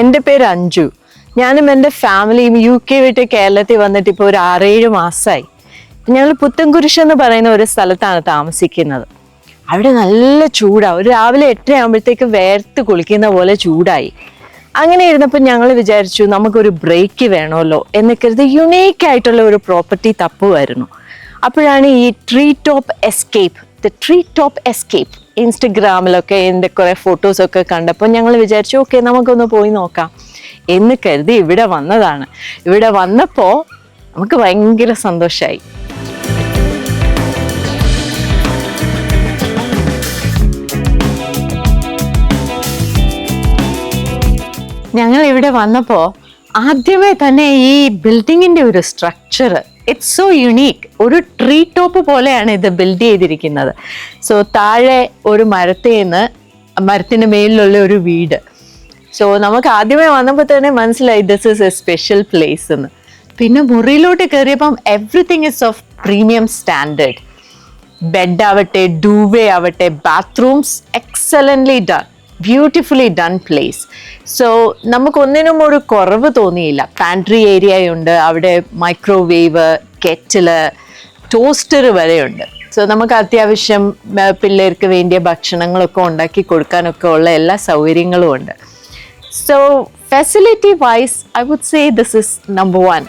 എൻ്റെ പേര് അഞ്ജു. ഞാനും എൻ്റെ ഫാമിലിയും UK വിട്ട് കേരളത്തിൽ വന്നിട്ട് ഇപ്പോൾ ഒരു 6-7 മാസമായി. ഞങ്ങൾ പുത്തൻകുരിശ് എന്ന് പറയുന്ന ഒരു സ്ഥലത്താണ് താമസിക്കുന്നത്. അവിടെ നല്ല ചൂടാണ്. ഒരു രാവിലെ 8 ആകുമ്പോഴത്തേക്ക് വേർത്ത് കുളിക്കുന്ന പോലെ ചൂടായി. അങ്ങനെ ഇരുന്നപ്പോൾ ഞങ്ങൾ വിചാരിച്ചു നമുക്കൊരു ബ്രേക്ക് വേണമല്ലോ എന്ന് കരുതി യുണീക്ക് ആയിട്ടുള്ള ഒരു പ്രോപ്പർട്ടി തപ്പുമായിരുന്നു. അപ്പോഴാണ് ഈ ട്രീ ടോപ്പ് എസ്കേപ്പ് ഇൻസ്റ്റഗ്രാമിലൊക്കെ എൻ്റെ കുറേ ഫോട്ടോസൊക്കെ കണ്ടപ്പോൾ ഞങ്ങൾ വിചാരിച്ചു ഓക്കെ നമുക്കൊന്ന് പോയി നോക്കാം എന്ന് കരുതി ഇവിടെ വന്നതാണ്. ഇവിടെ വന്നപ്പോൾ നമുക്ക് ഭയങ്കര സന്തോഷമായി. ഞങ്ങൾ ഇവിടെ വന്നപ്പോൾ ആദ്യമേ തന്നെ ഈ ബിൽഡിങ്ങിൻ്റെ ഒരു സ്ട്രക്ചർ ഇറ്റ്സ് സോ യുണീക്ക്. ഒരു ട്രീ ടോപ്പ് പോലെയാണ് ഇത് ബിൽഡ് ചെയ്തിരിക്കുന്നത്. സോ താഴെ ഒരു മരത്തിന് മേലിലുള്ള ഒരു വീട്. സോ നമുക്ക് ആദ്യമേ വന്നപ്പോൾ തന്നെ മനസ്സിലായി this is a special place എന്ന്. പിന്നെ മുറിയിലോട്ട് കയറിയപ്പം everything is of premium standard. Bed ആവട്ടെ, ഡൂവേ ആവട്ടെ, bathrooms excellently done, beautifully done place. So നമുക്കൊന്നിനും ഒരു കുറവ് തോന്നിയില്ല. പാൻട്രി ഏരിയ ഉണ്ട്, അവിടെ മൈക്രോവേവ്, കെറ്റില്, ടോസ്റ്റർ വരെയുണ്ട്. സോ നമുക്ക് അത്യാവശ്യം പിള്ളേർക്ക് വേണ്ടിയ ഭക്ഷണങ്ങളൊക്കെ ഉണ്ടാക്കി കൊടുക്കാനൊക്കെ ഉള്ള എല്ലാ സൗകര്യങ്ങളും ഉണ്ട്. So facility wise I would say this is number 1.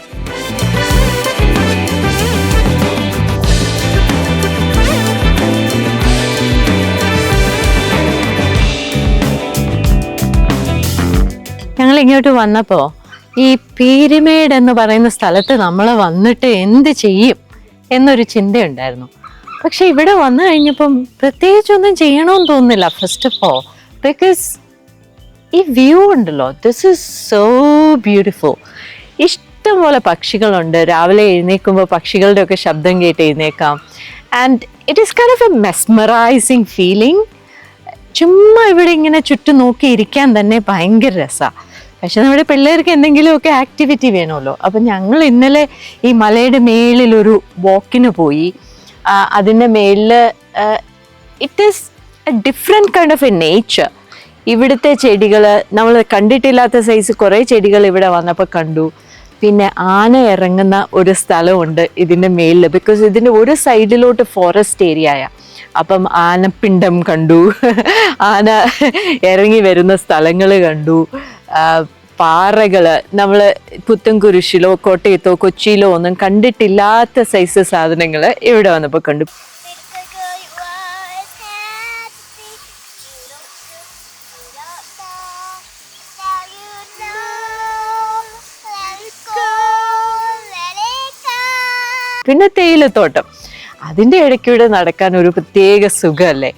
ഞങ്ങൾ ഇങ്ങോട്ട് വന്നപ്പോൾ ഈ പീരിമേഡ് എന്ന് പറയുന്ന സ്ഥലത്ത് നമ്മൾ വന്നിട്ട് എന്ത് ചെയ്യും എന്നൊരു ചിന്തയുണ്ടായിരുന്നു. പക്ഷെ ഇവിടെ വന്നു കഴിഞ്ഞപ്പം പ്രത്യേകിച്ചൊന്നും ചെയ്യണമെന്ന് തോന്നുന്നില്ല. ഫസ്റ്റ് ഓഫ് ഓൾ ബിക്കോസ് ഈ വ്യൂ ഉണ്ടല്ലോ, ദിസ് ഈസ് സോ ബ്യൂട്ടിഫുൾ. ഇഷ്ടംപോലെ പക്ഷികളുണ്ട്. രാവിലെ എഴുന്നേൽക്കുമ്പോൾ പക്ഷികളുടെ ഒക്കെ ശബ്ദം കേട്ട് എഴുന്നേക്കാം. And it is kind of a mesmerising feeling. ചുമ്മാ ഇവിടെ ഇങ്ങനെ ചുറ്റും നോക്കി ഇരിക്കാൻ തന്നെ ഭയങ്കര രസമാണ്. പക്ഷെ നമ്മുടെ പിള്ളേർക്ക് എന്തെങ്കിലുമൊക്കെ ആക്ടിവിറ്റി വേണമല്ലോ. അപ്പം ഞങ്ങൾ ഇന്നലെ ഈ മലയുടെ മേളിലൊരു വാക്കിന് പോയി. അതിൻ്റെ മേളിൽ it is A different kind of A nature. ഇവിടുത്തെ ചെടികൾ നമ്മൾ കണ്ടിട്ടില്ലാത്ത സൈസ് കുറേ ചെടികൾ ഇവിടെ വന്നപ്പോൾ കണ്ടു. പിന്നെ ആന ഇറങ്ങുന്ന ഒരു സ്ഥലമുണ്ട് ഇതിൻ്റെ മേളിൽ. ബിക്കോസ് ഇതിൻ്റെ ഒരു സൈഡിലോട്ട് ഫോറസ്റ്റ് ഏരിയയാണ്. അപ്പം ആനപ്പിണ്ടം കണ്ടു, ആന ഇറങ്ങി വരുന്ന സ്ഥലങ്ങൾ കണ്ടു, പാറകൾ നമ്മൾ പുത്തൻകുരിശിലോ കോട്ടയത്തോ കൊച്ചിയിലോ ഒന്നും കണ്ടിട്ടില്ലാത്ത സൈസ് സാധനങ്ങൾ ഇവിടെ വന്നപ്പോൾ കണ്ടു. പിന്നെ തേയിലത്തോട്ടം, അതിൻ്റെ ഇടയ്ക്കൂടെ നടക്കാൻ ഒരു പ്രത്യേക സുഖമല്ലേ.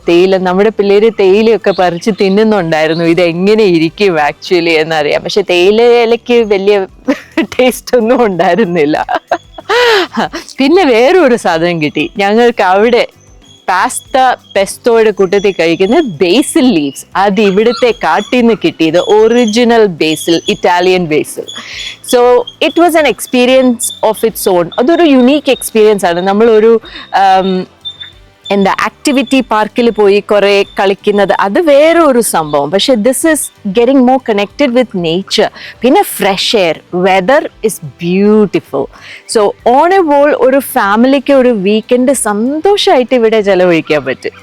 തേയില, നമ്മുടെ പിള്ളേര് തേയിലയൊക്കെ പറിച്ച് തിന്നുന്നുണ്ടായിരുന്നു. ഇതെങ്ങനെ ഇരിക്കും ആക്ച്വലി എന്നറിയാം. പക്ഷെ തേയില ഇലയ്ക്ക് വലിയ ടേസ്റ്റ് ഒന്നും ഉണ്ടായിരുന്നില്ല. പിന്നെ വേറൊരു സാധനം കിട്ടി ഞങ്ങൾക്ക് അവിടെ. പാസ്ത പെസ്റ്റോയുടെ കൂട്ടത്തിൽ കഴിക്കുന്ന ബേസിൽ ലീവ്സ്. അത് ഇവിടുത്തെ കാട്ടിൽ നിന്ന് കിട്ടിയത് original Basil, Italian Basil. So it was an experience of its on. അതൊരു യുണീക്ക് എക്സ്പീരിയൻസ് ആണ്. നമ്മളൊരു ആക്ടിവിറ്റി പാർക്കിൽ പോയി കുറേ കളിക്കുന്നത് അത് വേറെ ഒരു സംഭവം. പക്ഷെ this is getting more connected with nature. പിന്നെ fresh air, weather is beautiful. So on a whole ഒരു ഫാമിലിക്ക് ഒരു വീക്കെൻഡ് സന്തോഷമായിട്ട് ഇവിടെ ചെലവഴിക്കാൻ പറ്റും.